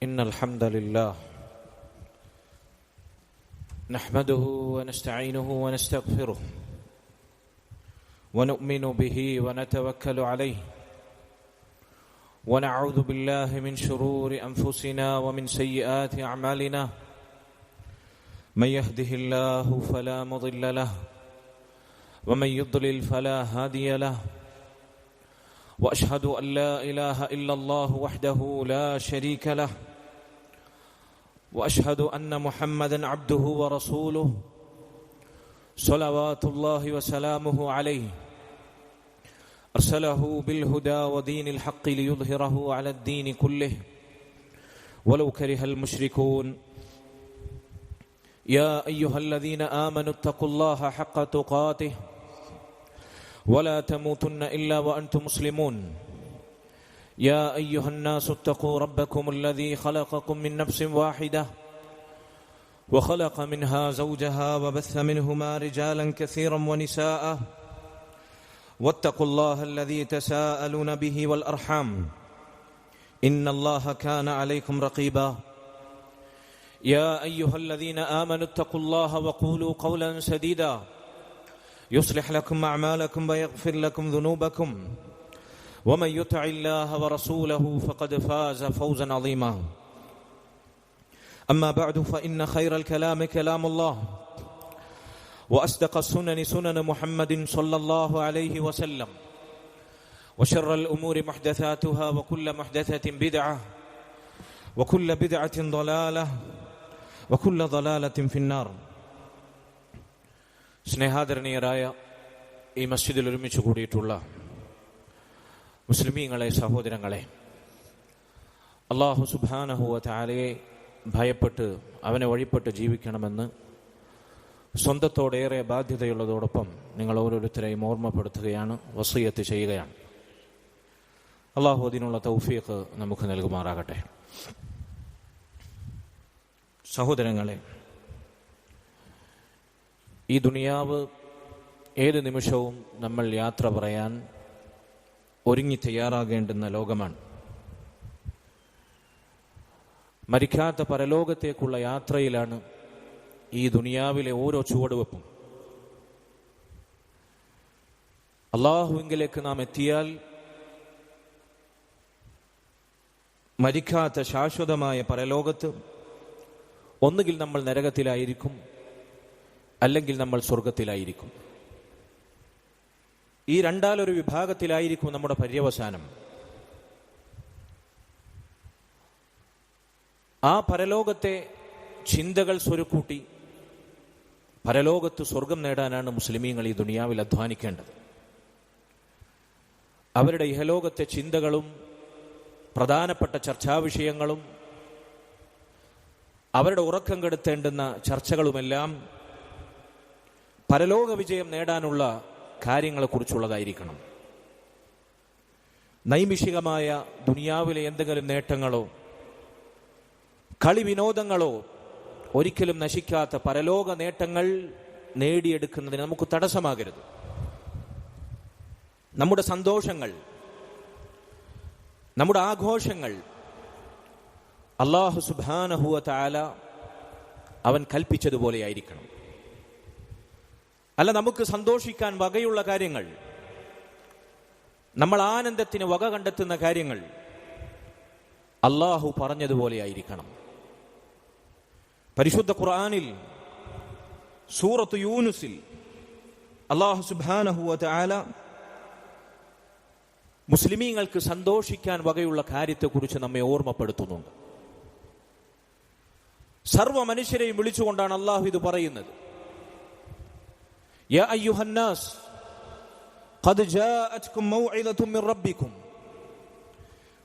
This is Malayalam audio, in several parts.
إن الحمد لله نحمده ونستعينه ونستغفره ونؤمن به ونتوكل عليه ونعوذ بالله من شرور أنفسنا ومن سيئات أعمالنا من يهده الله فلا مضل له ومن يضلل فلا هادي له وأشهد أن لا إله إلا الله وحده لا شريك له وأشهد أن محمدًا عبده ورسوله صلوات الله وسلامه عليه أرسله بالهدى ودين الحق ليظهره على الدين كله ولو كره المشركون يا أيها الذين آمنوا اتقوا الله حق تقاته ولا تموتن إلا وأنتم مسلمون يا أيها الناس اتقوا ربكم الذي خلقكم من نفس واحدة وخلق منها زوجها وبث منهما رجالا كثيرا ونساء واتقوا الله الذي تساءلون به والأرحام إن الله كان عليكم رقيبا يا أيها الذين آمنوا اتقوا الله وقولوا قولا سديدا يصلح لكم أعمالكم ويغفر لكم ذنوبكم ومن يطع الله ورسوله فقد فاز فوزا عظيما أما بعد فإن خير الكلام كلام الله وأصدق السنن سنن محمد صلى الله عليه وسلم وشر الأمور محدثاتها وكل محدثة بدعة وكل بدعة ضلالة وكل ضلالة في النار. സ്നേഹാദരണീയരായ ഈ മസ്ജിദിൽ ഒരുമിച്ച് കൂടിയിട്ടുള്ള മുസ്ലിമീങ്ങളെ, സഹോദരങ്ങളെ, അല്ലാഹു സുബ്ഹാനഹു വ തആലയെ ഭയപ്പെട്ട് അവനെ വഴിപ്പെട്ട് ജീവിക്കണമെന്ന് സ്വന്തത്തോടേറെ ബാധ്യതയുള്ളതോടൊപ്പം നിങ്ങൾ ഓരോരുത്തരെയും ഓർമ്മപ്പെടുത്തുകയാണ്, വസിയ്യത്ത് ചെയ്യുകയാണ്. അല്ലാഹു അതിനുള്ള തൗഫീഖ് നമുക്ക് നൽകുമാറാകട്ടെ. സഹോദരങ്ങളെ, ഈ ദുനിയാവ് ഏത് നിമിഷവും നമ്മൾ യാത്ര പറയാൻ ഒരുങ്ങി തയ്യാറാകേണ്ടുന്ന ലോകമാണ്. മരിക്കാത്ത പരലോകത്തേക്കുള്ള യാത്രയിലാണ് ഈ ദുനിയാവിലെ ഓരോ ചുവടുവെപ്പും. അല്ലാഹുവിലേക്ക് നാം എത്തിയാൽ മരിക്കാത്ത ശാശ്വതമായ പരലോകത്ത് ഒന്നുകിൽ നമ്മൾ നരകത്തിലായിരിക്കും, അല്ലെങ്കിൽ നമ്മൾ സ്വർഗത്തിലായിരിക്കും. ഈ രണ്ടാലൊരു വിഭാഗത്തിലായിരിക്കും നമ്മുടെ പര്യവസാനം. ആ പരലോകത്തെ ചിന്തകൾ സ്വരുക്കൂട്ടി പരലോകത്ത് സ്വർഗം നേടാനാണ് മുസ്ലിമീങ്ങൾ ഈ ദുനിയാവിൽ അധ്വാനിക്കേണ്ടത്. അവരുടെ ഇഹലോകത്തെ ചിന്തകളും പ്രധാനപ്പെട്ട ചർച്ചാവിഷയങ്ങളും അവരുടെ ഉറക്കം കെടുത്തേണ്ടുന്ന ചർച്ചകളുമെല്ലാം പരലോക വിജയം നേടാനുള്ള കാര്യങ്ങളെക്കുറിച്ചുള്ളതായിരിക്കണം. നൈമിഷികമായ ദുനിയാവിലെ എന്തെങ്കിലും നേട്ടങ്ങളോ കളി വിനോദങ്ങളോ ഒരിക്കലും നശിക്കാത്ത പരലോക നേട്ടങ്ങൾ നേടിയെടുക്കുന്നതിന് നമുക്ക് തടസ്സമാകരുത്. നമ്മുടെ സന്തോഷങ്ങൾ, നമ്മുടെ ആഘോഷങ്ങൾ അല്ലാഹു സുബ്ഹാനഹു വ തആല അവൻ കൽപ്പിച്ചതുപോലെയായിരിക്കണം. അല്ല, നമുക്ക് സന്തോഷിക്കാൻ വകയുള്ള കാര്യങ്ങൾ, നമ്മൾ ആനന്ദത്തിന് വക കണ്ടെത്തുന്ന കാര്യങ്ങൾ അല്ലാഹു പറഞ്ഞതുപോലെയായിരിക്കണം. പരിശുദ്ധ ഖുർആനിൽ സൂറത്ത് യൂനുസിൽ അല്ലാഹു സുബ്ഹാനഹു വ തആല മുസ്ലിമീങ്ങൾക്ക് സന്തോഷിക്കാൻ വകയുള്ള കാര്യത്തെക്കുറിച്ച് നമ്മെ ഓർമ്മപ്പെടുത്തുന്നുണ്ട്. സർവ്വ മനുഷ്യരെയും വിളിച്ചുകൊണ്ടാണ് അല്ലാഹു ഇത് പറയുന്നത്. യാ അയ്യുഹന്നാസ് ഖദ് ജാഅത്കും മൗഇദത്തും മിർ റബ്ബികും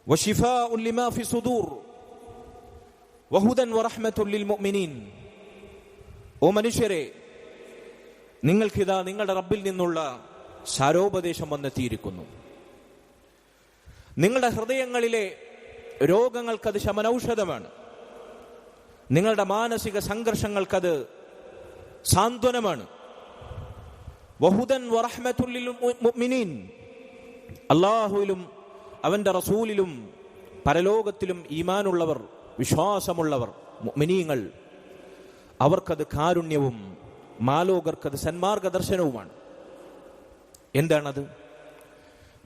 വശിഫാഉൻ ലിമാ ഫി സുദൂർ വഹുദൻ വറഹ്മത്തുൻ ലിൽ മുഅ്മിനീൻ. ഓ മനുഷ്യരെ, നിങ്ങൾക്കിതാ നിങ്ങളുടെ റബ്ബിൽ നിന്നുള്ള സാരോപദേശം വന്നെത്തിയിരിക്കുന്നു. നിങ്ങളുടെ ഹൃദയങ്ങളിലെ രോഗങ്ങൾക്കത് ശമനൌഷധമാണ്. നിങ്ങളുടെ മാനസിക സംഘർഷങ്ങൾക്കത് സാന്ത്വനമാണ്. വഹുദൻ വറഹ്മത്തുൽ ലിൽ മുഅ്മിനീൻ. അല്ലാഹുവിലും അവന്റെ റസൂലിലും പരലോകത്തിലും ഈമാനുള്ളവർ വിശ്വാസമുള്ളവർ, മുഅ്മിനീങ്ങൾ, അവർക്കത് കാരുണ്യവും മാലോകർക്കത് സന്മാർഗദർശനവുമാണ്. എന്താണത്?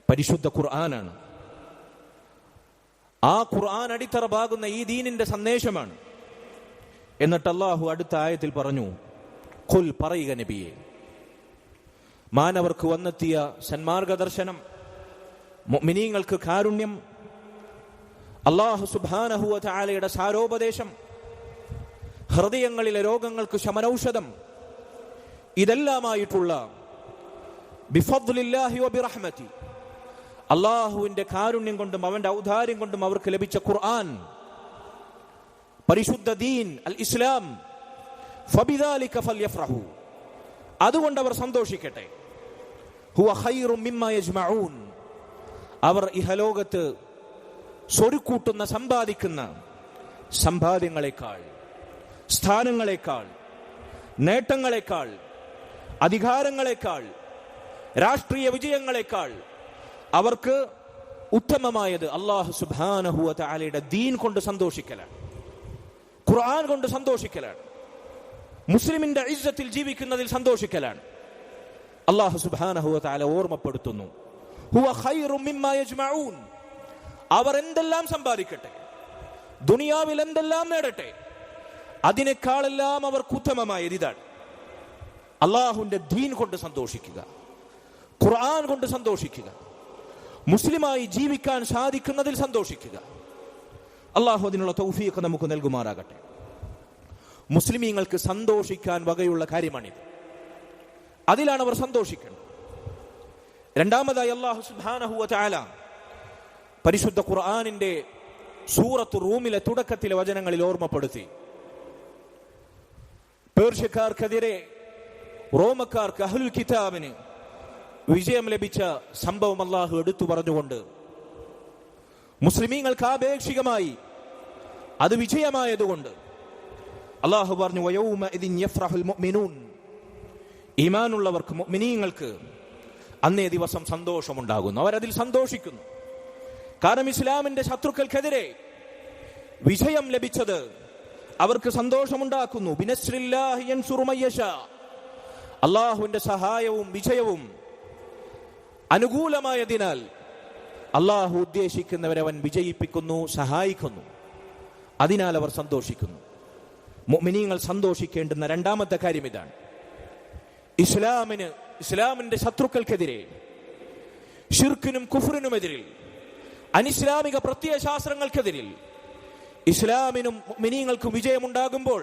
പരിശുദ്ധ ഖുർആനാണ്. ആ ഖുർആൻ അടിത്തറപാകുന്ന ഈ ദീനിന്റെ സന്ദേശമാണ്. എന്നിട്ട് അല്ലാഹു അടുത്ത ആയത്തിൽ പറഞ്ഞു, ഖുൽ, പറയുക നബിയെ, മാനവർക്ക് വന്നെത്തിയ സന്മാർഗദർശനം, മുഅ്മിനീങ്ങൾക്ക് കാരുണ്യം, അല്ലാഹു സുബ്ഹാനഹു വ തആലയുടെ സാരോപദേശം, ഹൃദയങ്ങളിലെ രോഗങ്ങൾക്ക് ശമനൌഷധം, ഇതെല്ലാമായിട്ടുള്ള ബിഫദ്ലില്ലാഹി വബിറഹ്മതി, അല്ലാഹുവിന്റെ കാരുണ്യം കൊണ്ടും അവന്റെ ഔദാര്യം കൊണ്ടും അവർക്ക് ലഭിച്ച ഖുർആൻ, പരിശുദ്ധ ദീൻ അൽ ഇസ്ലാം, ഫബിദാലിക ഫൽയഫ്റഹു, അതുകൊണ്ട് അവർ സന്തോഷിക്കട്ടെ. ഹുവ ഖൈറും മിമ്മാ യജ്മഊൻ, അവർ ഇഹലോകത്ത് സ്വരുക്കൂട്ടുന്ന സമ്പാദിക്കുന്ന സമ്പാദ്യങ്ങളെക്കാൾ, സ്ഥാനങ്ങളെക്കാൾ, നേട്ടങ്ങളെക്കാൾ, അധികാരങ്ങളെക്കാൾ, രാഷ്ട്രീയ വിജയങ്ങളെക്കാൾ അവർക്ക് ഉത്തമമായത് അല്ലാഹു സുബ്ഹാനഹു വ തആലയുടെ ദീൻ കൊണ്ട് സന്തോഷിക്കലാണ്, ഖുർആൻ കൊണ്ട് സന്തോഷിക്കലാണ്, മുസ്ലിമിന്റെ ഇസ്സത്തിൽ ജീവിക്കുന്നതിൽ സന്തോഷിക്കലാണ്. അല്ലാഹു സുബ്ഹാനഹു വ തആല ഓർമ്മപ്പെടുത്തുന്നു, ഹുവ ഖൈറും മിമ്മാ യജ്മഊൻ, അവർ എന്തെല്ലാം സമ്പാദിക്കട്ടെ, ദുനിയാവിൽ എന്തെല്ലാം നേടട്ടെ, അതിനേക്കാളെല്ലാം അവർക്ക് ഉത്തമമായത് ഇതാണ്: അല്ലാഹുവിന്റെ ദീൻ കൊണ്ട് സന്തോഷിക്കുക, ഖുർആൻ കൊണ്ട് സന്തോഷിക്കുക, മുസ്ലിമായി ജീവിക്കാൻ സാധിക്കുന്നതിൽ സന്തോഷിക്കുക. അല്ലാഹു അതിനുള്ള തൗഫീഖ് നമുക്ക് നൽകുമാറാകട്ടെ. മുസ്ലിമീങ്ങൾക്ക് സന്തോഷിക്കാൻ വകയുള്ള കാര്യമാണിത്. അതിലാണ് അവർ സന്തോഷിക്കുന്നത്. രണ്ടാമതായി അല്ലാഹു സുബ്ഹാനഹു വ തആല പരിശുദ്ധ ഖുർആനിന്റെ സൂറത്തു റൂമിലെ തുടക്കത്തിലെ വചനങ്ങളിൽ ഓർമ്മപ്പെടുത്തി, പേർഷ്യക്കാർക്കെതിരെ റോമക്കാർക്ക്, അഹ്ലുൽ കിതാബിന് വിജയം ലഭിച്ച സംഭവം അല്ലാഹു എടുത്തു പറഞ്ഞുകൊണ്ട് മുസ്ലിമീങ്ങൾക്ക് ആപേക്ഷികമായി അത് വിജയമായതുകൊണ്ട് അല്ലാഹു പറഞ്ഞു, വയൗമ ഇദിൻ യഫ്റഹുൽ മുഅ്മിനൂൻ, ഈമാനുള്ളവർക്ക്, മുഅ്മിനീങ്ങൾക്ക് അന്നേ ദിവസം സന്തോഷമുണ്ടാകുന്നു, അവരതിൽ സന്തോഷിക്കുന്നു. കാരണം ഇസ്ലാമിന്റെ ശത്രുക്കൾക്കെതിരെ വിജയം ലഭിച്ചത് അവർക്ക് സന്തോഷമുണ്ടാക്കുന്നു. ബിനസ്രില്ലാഹി യൻസുറു മയ്യശാ, അല്ലാഹുവിന്റെ സഹായവും വിജയവും അനുകൂലമായതിനാൽ അല്ലാഹു ഉദ്ദേശിക്കുന്നവരെ അവൻ വിജയിപ്പിക്കുന്നു, സഹായിക്കുന്നു. അതിനാൽ അവർ സന്തോഷിക്കുന്നു. മുഅ്മിനീങ്ങൾ സന്തോഷിക്കേണ്ടുന്ന രണ്ടാമത്തെ കാര്യം ഇതാണ്. ഇസ്ലാമിന്റെ ശത്രുക്കൾക്കെതിരെ, ശിർക്കിനും കുഫ്റിനുമെതിരിൽ, അനിസ്ലാമിക പ്രത്യയശാസ്ത്രങ്ങൾക്കെതിരിൽ ഇസ്ലാമിനും മുഅ്മിനീങ്ങൾക്കും വിജയമുണ്ടാകുമ്പോൾ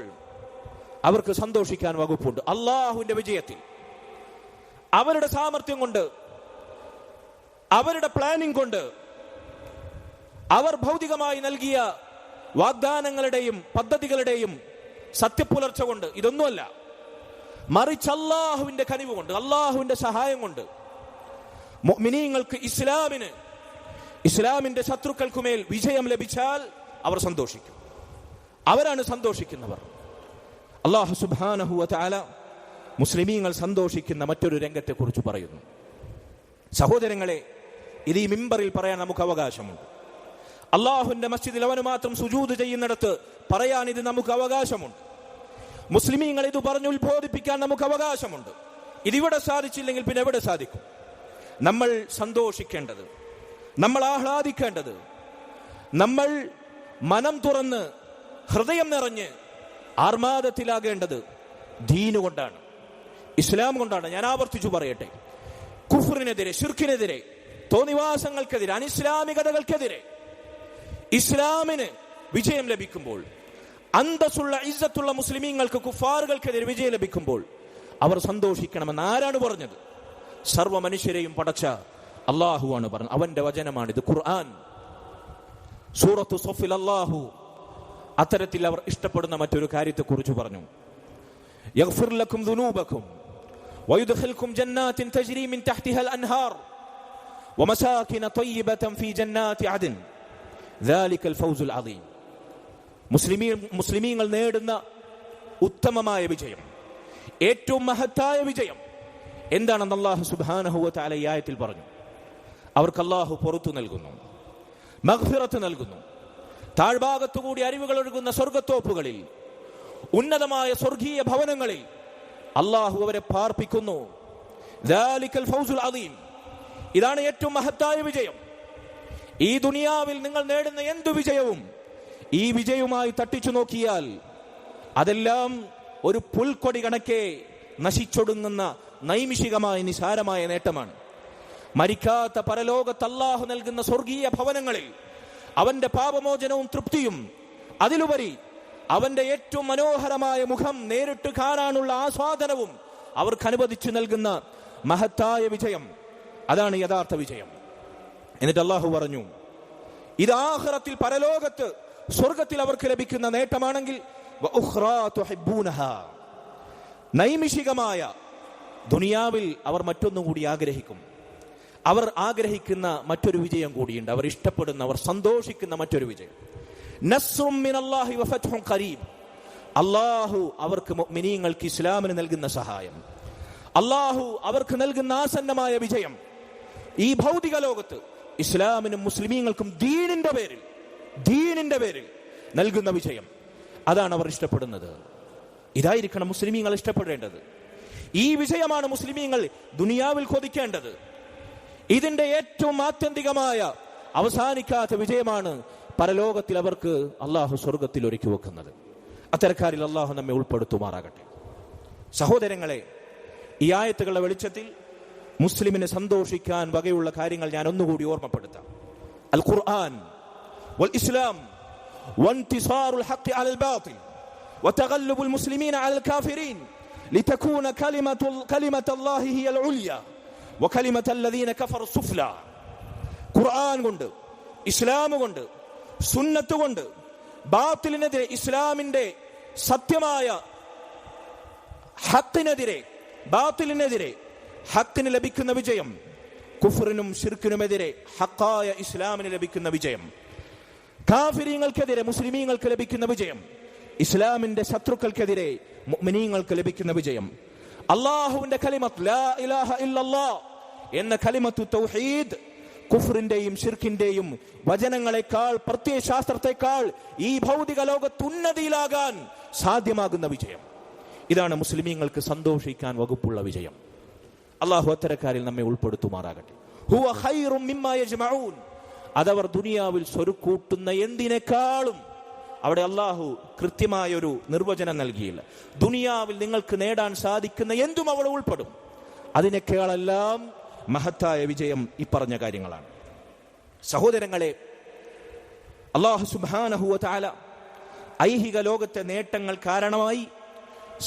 അവർക്ക് സന്തോഷിക്കാൻ വകുപ്പുണ്ട്. അല്ലാഹുവിന്റെ വിജയത്തിൽ അവരുടെ സാമർത്ഥ്യം കൊണ്ട്, അവരുടെ പ്ലാനിംഗ് കൊണ്ട്, അവർ ഭൗതികമായി നൽകിയ വാഗ്ദാനങ്ങളുടെയും പദ്ധതികളുടെയും സത്യപുലർച്ച കൊണ്ട്, ഇതൊന്നുമല്ല, മറിച്ച് അല്ലാഹുവിന്റെ കനിവ് കൊണ്ട്, അല്ലാഹുവിന്റെ സഹായം കൊണ്ട് മുഅ്മിനീങ്ങൾക്ക്, ഇസ്ലാമിന്റെ ശത്രുക്കൾക്കുമേൽ വിജയം ലഭിച്ചാൽ അവർ സന്തോഷിക്കും. അവരാണ് സന്തോഷിക്കുന്നവർ. അല്ലാഹു സുബ്ഹാനഹു വ തആല മുസ്ലിമീങ്ങൾ സന്തോഷിക്കുന്ന മറ്റൊരു രംഗത്തെക്കുറിച്ച് പറയുന്നു. സഹോദരങ്ങളെ, ഇത് ഈ മിമ്പറിൽ പറയാൻ നമുക്ക് അവകാശമുണ്ട്. അല്ലാഹുവിന്റെ മസ്ജിദിൽ അവന് മാത്രം സുജൂദ് ചെയ്യുന്നിടത്ത് പറയാൻ ഇത് നമുക്ക് അവകാശമുണ്ട്. മുസ്ലിമീങ്ങൾ ഇത് പറഞ്ഞു ഉത്ബോധിപ്പിക്കാൻ നമുക്ക് അവകാശമുണ്ട്. ഇതിവിടെ സാധിച്ചില്ലെങ്കിൽ പിന്നെ എവിടെ സാധിക്കും? നമ്മൾ സന്തോഷിക്കേണ്ടത്, നമ്മൾ ആഹ്ലാദിക്കേണ്ടത്, നമ്മൾ മനം തുറന്ന് ഹൃദയം നിറഞ്ഞ് ആർമാദത്തിലാകേണ്ടത് ദീന് കൊണ്ടാണ്, ഇസ്ലാം കൊണ്ടാണ്. ഞാൻ ആവർത്തിച്ചു പറയട്ടെ, കുഫ്റിനെതിരെ, ശിർക്കിനെതിരെ, തോന്നിവാസങ്ങൾക്കെതിരെ, അനിസ്ലാമികതകൾക്കെതിരെ ഇസ്ലാമിന് വിജയം ലഭിക്കുമ്പോൾ, അന്തസ്സുള്ള ഇസ്സത്തുള്ള മുസ്ലിമീങ്ങൾക്ക് കുഫാറുകൾക്കെതിരെ വിജയം ലഭിക്കുമ്പോൾ അവർ സന്തോഷിക്കണമെന്ന് ആരാണ് പറഞ്ഞത്? സർവ്വ മനുഷ്യരെയും പടച്ച അല്ലാഹുവാണ് പറഞ്ഞത്. അവന്റെ വചനമാണിത്, ഖുർആൻ. സൂറത്തു സഫിൽ അല്ലാഹു അത്തരത്തിൽ അവർ ഇഷ്ടപ്പെടുന്ന മറ്റൊരു കാര്യത്തെക്കുറിച്ച് പറഞ്ഞു. യഗ്ഫിർ ലക്കും ദുനൂബക്കും വയുദ്ഖിൽക്കും ജന്നാത്തിൻ തജ്രി മിൻ തഹ്തിഹൽ അൻഹാർ വമസാകിന ത്വയ്യിബതൻ ഫീ ജന്നാത്തി അദ്ൻ ദാലികൽ ഫൗസുൽ അദീം. മുസ്ലിമീങ്ങൾ നേടുന്ന ഉത്തമമായ വിജയം, ഏറ്റവും മഹത്തായ വിജയം എന്താണെന്ന് അല്ലാഹു സുബ്ഹാനഹു വ തആല ഈ ആയത്തിൽ പറഞ്ഞു. അവർക്ക് അല്ലാഹു പുറത്തു നൽകുന്നു, മഗ്ഫിറത്ത് നൽകുന്നു, താഴ്ഭാഗത്തുകൂടി അരുവികൾ ഒഴുകുന്ന സ്വർഗത്തോപ്പുകളിൽ, ഉന്നതമായ സ്വർഗീയ ഭവനങ്ങളിൽ അള്ളാഹു അവരെ പാർപ്പിക്കുന്നു. ദാലിക്കൽ ഫൗസുൽ അദീം, ഇതാണ് ഏറ്റവും മഹത്തായ വിജയം. ഈ ദുനിയാവിൽ നിങ്ങൾ നേടുന്ന എന്തു വിജയവും ഈ വിജയവുമായി തട്ടിച്ചു നോക്കിയാൽ അതെല്ലാം ഒരു പുൽക്കൊടി കണക്കെ നശിച്ചൊടുങ്ങുന്ന നൈമിഷികമായ നിസാരമായ നേട്ടമാണ്. മരിക്കാത്ത പരലോകത്ത് അല്ലാഹു നൽകുന്ന സ്വർഗീയ ഭവനങ്ങളിൽ അവന്റെ പാപമോചനവും തൃപ്തിയും, അതിലുപരി അവന്റെ ഏറ്റവും മനോഹരമായ മുഖം നേരിട്ട് കാണാനുള്ള ആസ്വാദനവും അവർക്ക് അനുവദിച്ചു നൽകുന്ന മഹത്തായ വിജയം, അതാണ് യഥാർത്ഥ വിജയം. എന്നിട്ട് അല്ലാഹു പറഞ്ഞു, ഇത് ആഖിറത്തിൽ പരലോകത്ത് സ്വർഗത്തിൽ അവർക്ക് ലഭിക്കുന്ന നേട്ടമാണെങ്കിൽ നൈമിഷികമായ ദുനിയാവിൽ അവർ മറ്റൊന്നും കൂടി ആഗ്രഹിക്കും. അവർ ആഗ്രഹിക്കുന്ന മറ്റൊരു വിജയം കൂടിയുണ്ട്. അവർ ഇഷ്ടപ്പെടുന്ന, അവർ സന്തോഷിക്കുന്ന മറ്റൊരു വിജയം. നസ്റും മിനല്ലാഹി വഫത്ഹുൻ ഖരീബ്, അല്ലാഹു അവർക്ക് മുഅ്മിനീങ്ങൾക്ക് ഇസ്ലാമിന് നൽകുന്ന സഹായം, അല്ലാഹു അവർക്ക് നൽകുന്ന ആസന്നമായ വിജയം, ഈ ഭൗതിക ലോകത്ത് ഇസ്ലാമിനും മുസ്ലിമീങ്ങൾക്കും ദീനിന്റെ പേരിൽ നൽകുന്ന വിജയം, അതാണ് അവർ ഇഷ്ടപ്പെടുന്നത്. ഇതായിരിക്കണം മുസ്ലിമീങ്ങൾ ഇഷ്ടപ്പെടേണ്ടത്. ഈ വിജയമാണ് മുസ്ലിമീങ്ങൾ ദുനിയാവിൽ കൊതിക്കേണ്ടത്. ഇതിന്റെ ഏറ്റവും ആത്യന്തികമായ അവസാനിക്കാത്ത വിജയമാണ് പരലോകത്തിൽ അവർക്ക് അള്ളാഹു സ്വർഗത്തിൽ ഒരുക്കി വെക്കുന്നത്. അത്തരക്കാരിൽ അള്ളാഹു നമ്മെ ഉൾപ്പെടുത്തുമാറാകട്ടെ. സഹോദരങ്ങളെ, ഈ ആയത്തുകളുടെ വെളിച്ചത്തിൽ മുസ്ലിമിന് സന്തോഷിക്കാൻ വകയുള്ള കാര്യങ്ങൾ ഞാൻ ഒന്നുകൂടി ഓർമ്മപ്പെടുത്താം. അൽ ഖുർആൻ വൽ ഇസ്ലാം വൻതിസാറുൽ ഹഖ് അലൽ ബാതിൽ വതഗല്ലുബുൽ മുസ്ലിമീന അലൽ കാഫിരീൻ ലിതകൂന കലിമത്തുല്ലാഹി ഹിയൽ ഉൽയ വകലിമത്തുല്ലദീന കഫറു സുഫ്ല. ഖുർആൻ കൊണ്ട്, ഇസ്ലാം കൊണ്ട്, സുന്നത്ത് കൊണ്ട് ബാത്തിലിനെതിരെ, ഇസ്ലാമിന്റെ സത്യമായ ഹഖിനെതിരെ, ബാത്തിലിനെതിരെ ഹഖിന് ലഭിക്കുന്ന വിജയം, കുഫറിനും ശിർക്കിനുമെതിരെ ഹഖായ ഇസ്ലാമിന് ലഭിക്കുന്ന വിജയം, കാഫിരീങ്ങൾക്കെതിരെ മുസ്ലിമീങ്ങൾക്ക് ലഭിക്കുന്ന വിജയം, ഇസ്ലാമിന്റെ ശത്രുക്കൾക്കെതിരെ മുഅ്മിനീങ്ങൾക്ക് ലഭിക്കുന്ന വിജയം, അല്ലാഹുവിന്റെ കലിമത്ത് ലാ ഇലാഹ ഇല്ലല്ലാഹ് എന്ന കലിമത്തു തൗഹീദ് കുഫറിന്റെയും ശിർക്കിന്റെയും വചനങ്ങളെക്കാൾ, പ്രത്യയശാസ്ത്രത്തെക്കാൾ ഈ ഭൗതിക ലോകത്ത് ഉന്നതിയിലാകാൻ സാധ്യമാകുന്ന വിജയം, ഇതാണ് മുസ്ലിമീങ്ങൾക്ക് സന്തോഷിക്കാൻ വകുപ്പുള്ള വിജയം. അല്ലാഹു അത്തരക്കാരിൽ നമ്മെ ഉൾപ്പെടുത്തുമാറാകട്ടെ. ഹുവ ഖൈറും മിമ്മാ യജ്മഊൻ, അതവർ ദുനിയാവിൽ സ്വരുക്കൂട്ടുന്ന എന്തിനേക്കാളും, അവിടെ അല്ലാഹു കൃത്യമായൊരു നിർവചനം നൽകിയില്ല. ദുനിയാവിൽ നിങ്ങൾക്ക് നേടാൻ സാധിക്കുന്ന എന്തും അവിടെ ഉൾപ്പെടും. അതിനേക്കാളെല്ലാം മഹത്തായ വിജയം ഈ പറഞ്ഞ കാര്യങ്ങളാണ്. സഹോദരങ്ങളെ, അല്ലാഹു സുബ്ഹാനഹു വ തആല ഐഹിക ലോകത്തെ നേട്ടങ്ങൾ കാരണമായി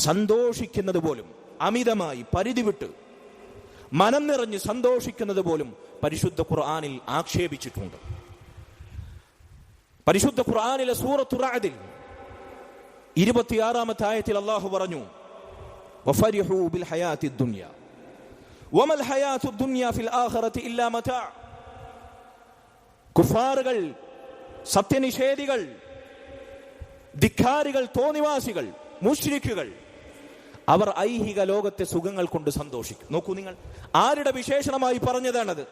സന്തോഷിക്കുന്നത് പോലും, അമിതമായി പരിധി വിട്ട് മനം നിറഞ്ഞ് സന്തോഷിക്കുന്നത് പോലും പരിശുദ്ധ ഖുർആനിൽ ആക്ഷേപിച്ചിട്ടുണ്ട്. പരിശുദ്ധ ഖുർആനിലെ സൂറത്തുർ റഅദിൽ 26-ാമത്തെ ആയത്തിൽ അല്ലാഹു പറഞ്ഞു, വഫരിഹു ബിൽ ഹയാത്തിദ് ദുനിയ വമൽ ഹയാത്തുദ് ദുനിയ ഫിൽ ആഖിറതി ഇല്ലാ മതാ. കുഫാറുകൾ, സത്യനിഷേധികൾ, ധിക്കാരികൾ, തോന്നിവാസികൾ, മുശ്രിക്കുകൾ, അവർ ഐഹിക ലോകത്തെ സുഖങ്ങൾ കൊണ്ട് സന്തോഷിക്കും. നോക്കൂ നിങ്ങൾ, ആരുടെ വിശേഷണമായി പറഞ്ഞതാണത്?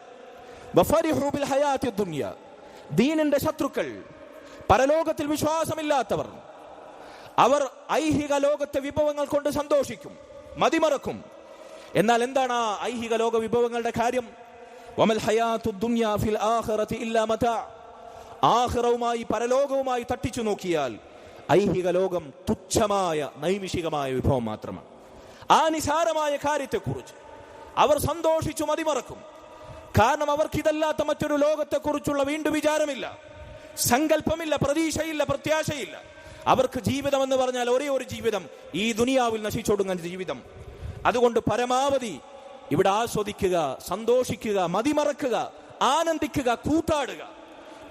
വഫരിഹു ബിൽ ഹയാത്തിദ് ദുനിയ, ദീനിന്റെ ശത്രുക്കൾ, പരലോകത്തിൽ വിശ്വാസമില്ലാത്തവർ, അവർ ഐഹിക ലോകത്തെ വിഭവങ്ങൾ കൊണ്ട് സന്തോഷിക്കും, മതിമറക്കും. എന്നാൽ എന്താണ് ആ ഐഹിക ലോക വിഭവങ്ങളുടെ കാര്യം? വമൽ ഹയാത്തുദ് ദുനിയ ഫിൽ ആഖിറതി ഇല്ലാ മതാ. ആഖിറവുമായി, പരലോകവുമായി തട്ടിച്ചു നോക്കിയാൽ ഐഹിക ലോകം തുച്ഛമായ നൈമിഷികമായ വിഭവം മാത്രമാണ്. ആ നിസാരമായ കാര്യത്തെക്കുറിച്ച് അവർ സന്തോഷിച്ചു മതിമറക്കും. കാരണം അവർക്കിതല്ലാത്ത മറ്റൊരു ലോകത്തെക്കുറിച്ചുള്ള വീണ്ടും വിചാരമില്ല, സങ്കല്പമില്ല, പ്രതീക്ഷയില്ല, പ്രത്യാശയില്ല. അവർക്ക് ജീവിതം എന്ന് പറഞ്ഞാൽ ഒരേ ഒരു ജീവിതം, ഈ ദുനിയാവിൽ നശിച്ചൊടുങ്ങുന്ന ജീവിതം. അതുകൊണ്ട് പരമാവധി ഇവിടെ ആസ്വദിക്കുക, സന്തോഷിക്കുക, മതിമറക്കുക, ആനന്ദിക്കുക, കൂത്താടുക,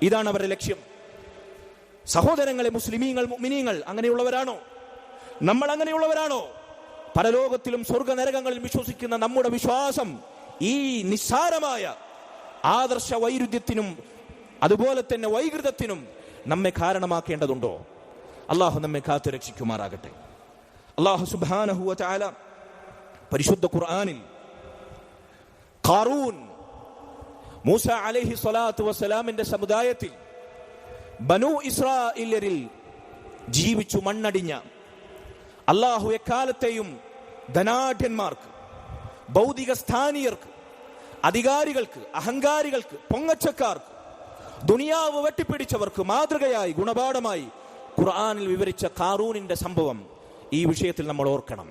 ഇതാണ് അവരുടെ ലക്ഷ്യം. സഹോദരങ്ങളെ, മുസ്ലിമീങ്ങൾ, മുഅ്മിനീങ്ങൾ അങ്ങനെയുള്ളവരാണോ? നമ്മൾ അങ്ങനെയുള്ളവരാണോ? പരലോകത്തിലും സ്വർഗനരകങ്ങളിൽ വിശ്വസിക്കുന്ന നമ്മുടെ വിശ്വാസം ഈ നിസ്സാരമായ ആദർശ വൈരുദ്ധ്യത്തിനും അതുപോലെ തന്നെ വൈകൃതത്തിനും നമ്മെ കാരണമാക്കേണ്ടതുണ്ടോ? അള്ളാഹു നമ്മെ കാത്തു രക്ഷിക്കുമാറാകട്ടെ. അള്ളാഹു സുബ്ഹാനഹു വ തആല പരിശുദ്ധ ഖുർആനിൽ ഖാറൂൻ, മൂസ അലൈഹി സ്വലാത്തു വസ്സലാമിന്റെ സമുദായത്തിൽ ബനൂ ഇസ്രായേലിൽ ജീവിച്ചു മണ്ണടിഞ്ഞ, അല്ലാഹു എക്കാലത്തെയും ധനാഢ്യന്മാർക്ക്, ഭൗതിക സ്ഥാനീയർക്ക്, അധികാരികൾക്ക്, അഹങ്കാരികൾക്ക്, പൊങ്ങച്ചക്കാർക്ക്, ദുനിയാവ് വെട്ടിപ്പിടിച്ചവർക്ക് മാതൃകയായി, ഗുണപാഠമായി ഖുർആനിൽ വിവരിച്ച ഖാറൂനിന്റെ സംഭവം ഈ വിഷയത്തിൽ നമ്മൾ ഓർക്കണം.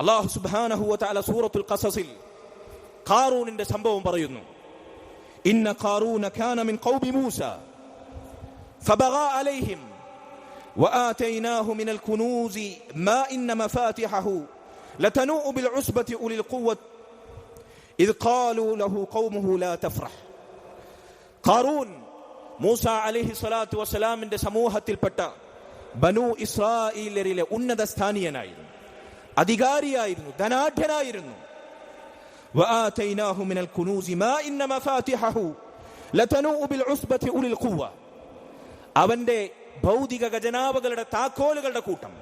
അല്ലാഹു സുബ്ഹാനഹു വ തആല സൂറത്തുൽ ഖസസിൽ ഖാറൂനിന്റെ സംഭവം പറയുന്നു. ഇന്ന ഖാറൂന കാന മിൻ ഖൗമി മൂസ ഫബഗാ അലൈഹിം വആതൈനാഹു മിനൽ കുനൂസി മാ ഇന്ന മഫാതിഹഹു ലതനൂഉ ബിൽ ഉസ്ബതി ഉലിൽ ഖുവ്വത്ത് ഇദ് ഖാലൂ ലഹു ഖൗമുഹു ലാ തഫ്റഹ്. ഖാറൂൻ മൂസ അലൈഹി സ്വലാത്തു വസ്സലാമിന്റെ സമൂഹത്തിൽപ്പെട്ട ബനൂ ഇസ്രായേലിലെ ഉന്നത സ്ഥാനീയനായിരുന്നു, അധികാരിയായിരുന്നു, ധനാഢ്യനായിരുന്നു. വആതൈനാഹു മിനൽ കുനൂസി മാ ഇന്ന മഫാതിഹഹു ലതനൂഉ ബിൽ ഉസ്ബതി ഉലിൽ ഖുവ്വ. അവന്റെ ഭൗതിക ഖജനാവകളുടെ താക്കോലുകളുടെ കൂട്ടം,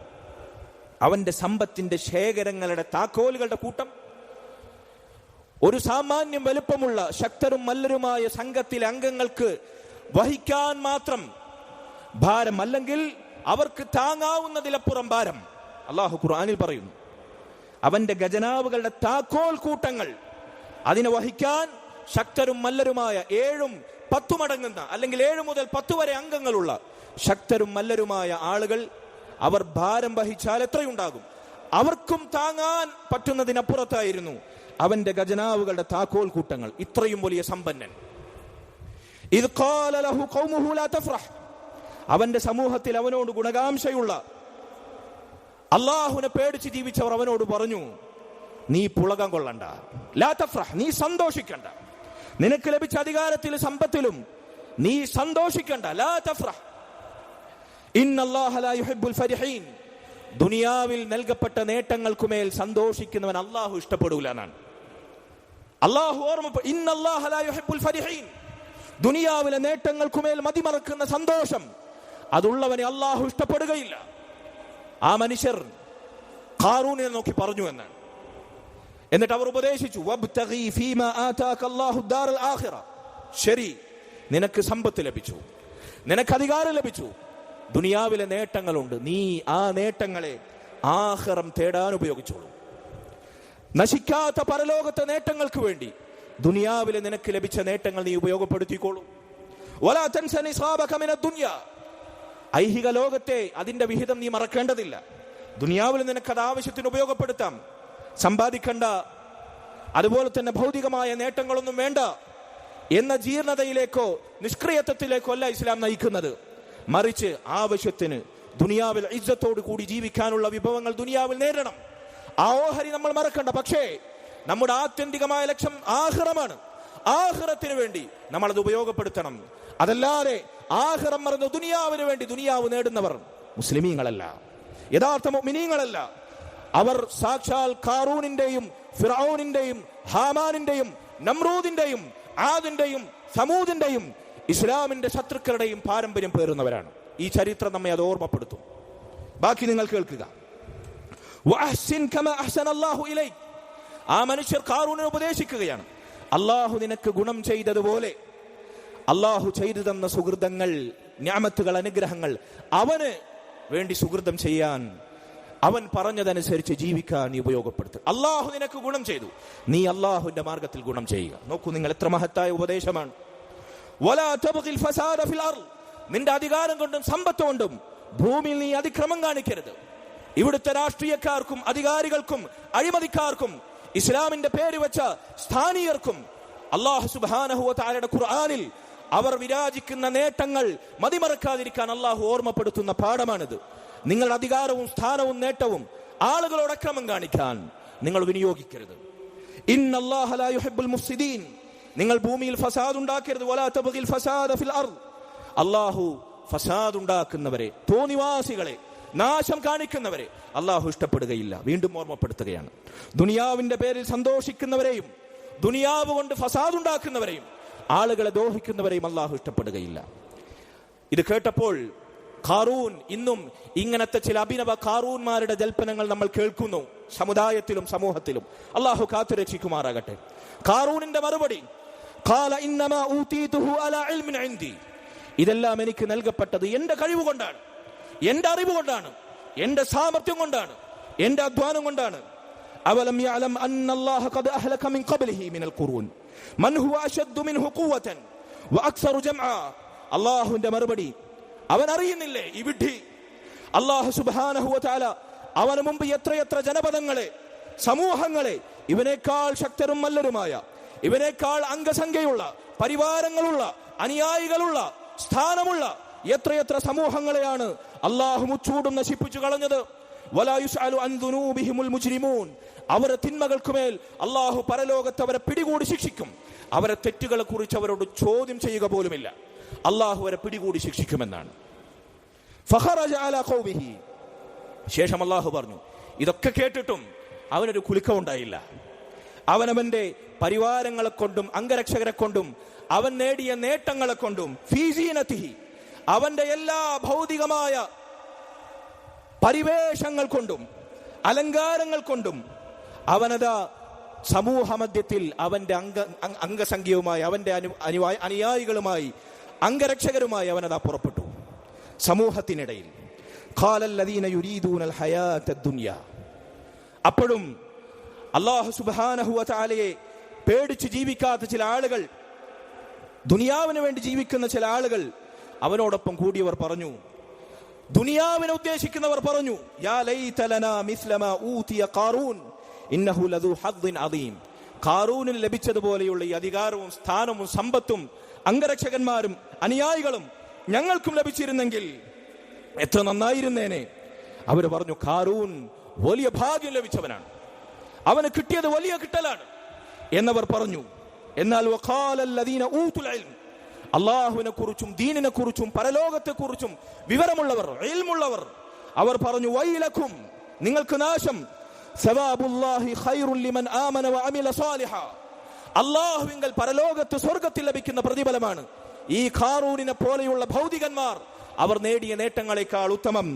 അവന്റെ സമ്പത്തിന്റെ ശേഖരങ്ങളുടെ താക്കോലുകളുടെ കൂട്ടം ഒരു സാമാന്യം വലുപ്പമുള്ള ശക്തരും മല്ലരുമായ സംഘത്തിലെ അംഗങ്ങൾക്ക് വഹിക്കാൻ മാത്രം ഭാരം, അല്ലെങ്കിൽ അവർക്ക് താങ്ങാവുന്നതിലപ്പുറം ഭാരം. അല്ലാഹു ഖുർആനിൽ പറയുന്നു, അവന്റെ ഖജനാവുകളുടെ താക്കോൽ കൂട്ടങ്ങൾ, അതിനെ വഹിക്കാൻ ശക്തരും മല്ലരുമായ 7-10 മടങ്ങുന്ന, അല്ലെങ്കിൽ 7 മുതൽ 10 വരെ അംഗങ്ങളുള്ള ശക്തരും മല്ലരുമായ ആളുകൾ, അവർ ഭാരം വഹിച്ചാൽ എത്രയുണ്ടാകും? അവർക്കും താങ്ങാൻ പറ്റുന്നതിനപ്പുറത്തായിരുന്നു അവന്റെ ഖജനാവുകളുടെ താക്കോൽ കൂട്ടങ്ങൾ. ഇത്രയും വലിയ സമ്പന്നൻ. ഇദ് ഖാല ലഹു ഖൗമുഹു ലാ തഫ്റഹ്. അവന്റെ സമൂഹത്തിൽ അവനോട് ഗുണകാംക്ഷയുള്ള, അല്ലാഹുവിനെ പേടിച്ച് ജീവിച്ചവർ അവനോട് പറഞ്ഞു, നീ പുളകം കൊള്ളണ്ട, ലാ തഫ്റഹ്, നീ സന്തോഷിക്കണ്ട, നിനക്ക് ലഭിച്ച അധികാരത്തിലും സമ്പത്തിലും നീ സന്തോഷിക്കണ്ട, ലാ തഫ്റഹ്, ഇന്നല്ലാഹ ലാ യുഹിബ്ബുൽ ഫരിഹീൻ. ദുനിയാവിൽ നൽകപ്പെട്ട നേട്ടങ്ങൾക്കുമേൽ സന്തോഷിക്കുന്നവൻ അല്ലാഹു ഇഷ്ടപ്പെടൂല എന്നാണ് അല്ലാഹു ഓർമ്മ. ഇന്നല്ലാഹ ലാ യുഹിബ്ബുൽ ഫരിഹീൻ. ദുനിയാവിലെ നേട്ടങ്ങൾക്കുമേൽ മതിമറക്കുന്ന സന്തോഷം അതുള്ളവനെ അല്ലാഹു ഇഷ്ടപ്പെടുകയില്ല. ആ മനുഷ്യർ ഖാറൂനിനെ നോക്കി പറഞ്ഞു എന്നാണ്. എന്നിട്ട് അവർ ഉപദേശിച്ചു, വബ്തഗി ഫീമാ ആതാക അല്ലാഹു ദാറൽ ആഖിറ. ശരി, നിനക്ക് സമ്പത്ത് ലഭിച്ചു, നിനക്ക് അധികാരം ലഭിച്ചു, ദുനിയാവിലെ നേട്ടങ്ങളുണ്ട്, നീ ആ നേട്ടങ്ങളെ ആഖിറം തേടാൻ ഉപയോഗിച്ചോളൂ. നശിക്കാത്ത പരലോകത്തെ നേട്ടങ്ങൾക്ക് വേണ്ടി ദുനിയാവിലെ നിനക്ക് ലഭിച്ച നേട്ടങ്ങൾ നീ ഉപയോഗപ്പെടുത്തിക്കോളൂ. വലാ തൻസ നിസാബക മിനദ് ദുനിയ. ഐഹിക ലോകത്തെ അതിന്റെ വിഹിതം നീ മറക്കേണ്ടതില്ല. ദുനിയാവിൽ നിനക്കത് ആവശ്യത്തിന് ഉപയോഗപ്പെടുത്താം. സമ്പാദിക്കണ്ട, അതുപോലെ തന്നെ ഭൗതികമായ നേട്ടങ്ങളൊന്നും വേണ്ട എന്ന ജീർണതയിലേക്കോ നിഷ്ക്രിയത്വത്തിലേക്കോ അല്ല ഇസ്ലാം നയിക്കുന്നത്. മറിച്ച് ആവശ്യത്തിന് ദുനിയാവിൽ ഇജ്ജത്തോടു കൂടി ജീവിക്കാനുള്ള വിഭവങ്ങൾ ദുനിയാവിൽ നേടണം. ആ ഓഹരി നമ്മൾ മറക്കണ്ട. പക്ഷേ നമ്മുടെ ആത്യന്തികമായ ലക്ഷ്യം ആഖിറമാണ്. ആഖിറത്തിന് വേണ്ടി നമ്മൾ അത് ഉപയോഗപ്പെടുത്തണം. അതല്ലാതെ ആഖിറം മറന്ന് ദുനിയാവിന് വേണ്ടി ദുനിയാവ് നേടുന്നവർ മുസ്ലിമീങ്ങളല്ല, യഥാർത്ഥ മുഅ്മിനീങ്ങളല്ല. അവർ സാക്ഷാൽ ഖാറൂനിന്റെയും ഫിർഔനിന്റെയും ഹാമാനിന്റെയും നമ്രൂദിന്റെയും ആദിന്റെയും സമൂദിന്റെയും ഇസ്ലാമിന്റെ ശത്രുക്കളുടെയും പാരമ്പര്യം പേറുന്നവരാണ്. ഈ ചരിത്രം നമ്മെ അത് ഓർമ്മപ്പെടുത്തും. ബാക്കി നിങ്ങൾ കേൾക്കുക. വഅഹ്സിൻ കമാ അഹ്സനല്ലാഹു ഇലൈക്. ആ മനുഷ്യർ ഖാറൂനെ ഉപദേശിക്കുകയാണ്, അല്ലാഹു നിനക്ക് ഗുണം ചെയ്തതുപോലെ അല്ലാഹു ചെയ്തു തന്ന സുഹൃതങ്ങൾ, നിഅമത്തുകൾ, അനുഗ്രഹങ്ങൾ അവന് വേണ്ടി സുഹൃതം ചെയ്യാൻ, അവൻ പറഞ്ഞതനുസരിച്ച് ജീവിക്കാൻ നീ ഉപയോഗപ്പെടുത്തുക. അല്ലാഹു നിനക്ക് ഗുണം ചെയ്തു, നീ അല്ലാഹുവിന്റെ മാർഗത്തിൽ ഗുണം ചെയ്യുക. നോക്കൂ നിങ്ങൾ, എത്ര മഹത്തായ ഉപദേശമാണ്. വലാ തബ്ഗിൽ ഫസാദ ഫിൽ അർള്. നിന്റെ അധികാരം കൊണ്ടും സമ്പത്ത് കൊണ്ടും ഭൂമിയിൽ നീ അതിക്രമം കാണിക്കരുത്. ഇവിടുത്തെ രാഷ്ട്രീയക്കാർക്കും അധികാരികൾക്കും അഴിമതിക്കാർക്കും ഇസ്ലാമിന്റെ പേര് വെച്ച സ്ഥാനീയർക്കും അല്ലാഹു സുബ്ഹാനഹു വ തആലയുടെ ഖുർആനിൽ അവർ വിരാജിക്കുന്ന നേട്ടങ്ങൾ മതിമറക്കാതിരിക്കാൻ അല്ലാഹു ഓർമ്മപ്പെടുത്തുന്ന പാഠമാണിത്. നിങ്ങളുടെ അധികാരവും സ്ഥാനവും നേട്ടവും ആളുകളോട് അക്രമം കാണിക്കാൻ നിങ്ങൾ വിനിയോഗിക്കരുത്. ഇന്നല്ലാഹ ലാ യുഹിബ്ബുൽ മുഫ്സിദീൻ. നിങ്ങൾ ഭൂമിയിൽ ഫസാദ് ഉണ്ടാക്കരുത്. വലാ തബ്ഗിൽ ഫസാദ ഫിൽ അർള്. അല്ലാഹു ഫസാദ് ഉണ്ടാക്കുന്നവരെ, തോന്നിവാസികളെ, നാശം കാണിക്കുന്നവരെ അല്ലാഹു ഇഷ്ടപ്പെടുകയില്ല. വീണ്ടും ഓർമ്മപ്പെടുത്തുകയാണ്, ദുനിയാവിന്റെ പേരിൽ സന്തോഷിക്കുന്നവരെയും ദുനിയാവ് കൊണ്ട് ഫസാദ് ഉണ്ടാക്കുന്നവരെയും ആളുകളെ ദോഹിക്കുന്നവരെയും അല്ലാഹു ഇഷ്ടപ്പെടുകയില്ല. ഇത് കേട്ടപ്പോൾ ഖാറൂൻ, ഇന്നും ഇങ്ങനത്തെ ചില അഭിനവ ഖാറൂന്മാരുടെ ജൽപ്പനങ്ങൾ നമ്മൾ കേൾക്കുന്നു സമുദായത്തിലും സമൂഹത്തിലും. അല്ലാഹു കാത്തുരക്ഷിക്കുമാറാകട്ടെ. ഖാറൂനിന്റെ മറുപടി, ഖാല ഇന്നമാ ഊതീതുഹു അലാ ഇൽമിൻ ഇൻദി. ഇതെല്ലാം എനിക്ക് നൽകപ്പെട്ടത് എന്റെ കഴിവ് കൊണ്ടാണ്, എന്റെ അറിവ് കൊണ്ടാണ്, എന്റെ സാമർത്ഥ്യം കൊണ്ടാണ്, എന്റെ അധ്വാനം കൊണ്ടാണ്. അവലം യഅലം അന്നല്ലാഹ ഖദ് അഹ്ലക മിൻ ഖബ്ലിഹി മിനൽ ഖുറൂൻ മൻ ഹുവ അശദ്ദു മിൻഹു ഖുവ്വതൻ വഅക്സറു ജംആ. അല്ലാഹുവിന്റെ മറുപടി, അവൻ അറിയുന്നില്ലേ ഈ വിഡ്ഢി? അല്ലാഹു സുബ്ഹാനഹു വ തആല അവന് മുമ്പ് എത്രയെത്ര ജനപദങ്ങളെ, സമൂഹങ്ങളെ, ഇവനേക്കാൾ ശക്തരും മല്ലരുമായ, ഇവനേക്കാൾ അംഗസംഖ്യയുള്ള, പരിവാരങ്ങളുള്ള, അനുയായികളുള്ള, സ്ഥാനമുള്ള എത്രയെത്ര സമൂഹങ്ങളെയാണ് അല്ലാഹു മുച്ചൂടും നശിപ്പിച്ചു കളഞ്ഞത്. വലാ യുസ്അലു അൻ ദുനൂബിഹിമുൽ മുജ്രിമൂൻ. അവരുടെ തിന്മകൾക്കുമേൽ അല്ലാഹു പരലോകത്ത് അവരെ പിടികൂടി ശിക്ഷിക്കും. അവരെ തെറ്റുകളെ കുറിച്ച് അവരോട് ചോദ്യം ചെയ്യുക പോലുമില്ല. അല്ലാഹു അവരെ പിടികൂടി ശിക്ഷിക്കുമെന്നാണ്. ഫഖറജ അലാ ഖൗമിഹി. ശേഷം അല്ലാഹു പറഞ്ഞു, ഇതൊക്കെ കേട്ടിട്ടും അവനൊരു കുലുക്കമുണ്ടായില്ല. അവനവന്റെ പരിവാരങ്ങളെ കൊണ്ടും അംഗരക്ഷകരെ കൊണ്ടും അവൻ നേടിയ നേട്ടങ്ങളെ കൊണ്ടും ഫീസീനതിഹി, അവന്റെ എല്ലാ ഭൗതികമായ പരിവേഷങ്ങൾ കൊണ്ടും അലങ്കാരങ്ങൾ കൊണ്ടും അവനതാ സമൂഹ മധ്യത്തിൽ അവന്റെ അംഗസംഖ്യയുമായി, അവന്റെ അനുയായികളുമായി, അംഗരക്ഷകരുമായി അവനതാ പുറപ്പെട്ടു സമൂഹത്തിനിടയിൽ. ഖാലല്ലദീന യുരീദൂനൽ ഹയാത്തദ് ദുനിയ. അപ്പോഴും അല്ലാഹു സുബ്ഹാനഹു വ തആലയെ പേടിച്ച് ജീവിക്കാത്ത ചില ആളുകൾ, ദുനിയാവിന് വേണ്ടി ജീവിക്കുന്ന ചില ആളുകൾ അവനോടൊപ്പം കൂടിയവർ പറഞ്ഞു, ദുനിയാവിനെ ഉദ്ദേശിക്കുന്നവർ പറഞ്ഞു, യാ ലൈത ലനാ മിസ്ല മാ ഊതിയ ഖാറൂൻ ഇന്നഹു ലദു ഹദ്ദിൻ അദീം. ഖാറൂനിന് ലഭിച്ചതുപോലെയുള്ള ഈ അധികാരവും സ്ഥാനവും സമ്പത്തും അംഗരക്ഷകന്മാരും അനുയായികളും ഞങ്ങൾക്കും ലഭിച്ചിരുന്നെങ്കിൽ എത്ര നന്നായിരുന്നേനെ. അവർ പറഞ്ഞു, ഖാറൂൻ വലിയ ഭാഗ്യം ലഭിച്ചവനാണ്, അവന് കിട്ടിയത് വലിയ കിട്ടലാണ് എന്നവർ പറഞ്ഞു. എന്നാൽ വഖാലല്ലദീന ഊതുൽ ഇൽം, അല്ലാഹുവിനെ കുറിച്ചും ദീനിനെ കുറിച്ചും പരലോകത്തെ കുറിച്ചും വിവരമുള്ളവർ, ഇൽമുള്ളവർ, അവർ പറഞ്ഞു, വൈലക്കും, നിങ്ങൾക്ക് നാശം, സവാബുല്ലാഹി ഖൈറുൽ ലിമൻ ആമന വഅമില സാലിഹാ. അല്ലാഹുവിങ്കൽ പരലോകത്ത് സ്വർഗ്ഗത്തിൽ ലഭിക്കുന്ന പ്രതിഫലമാണ് ഈ ഖാറൂനിനെ പോലെയുള്ള ഭൗതികന്മാർ അവർ നേടിയ നേട്ടങ്ങളെക്കാൾ ഉത്തമം.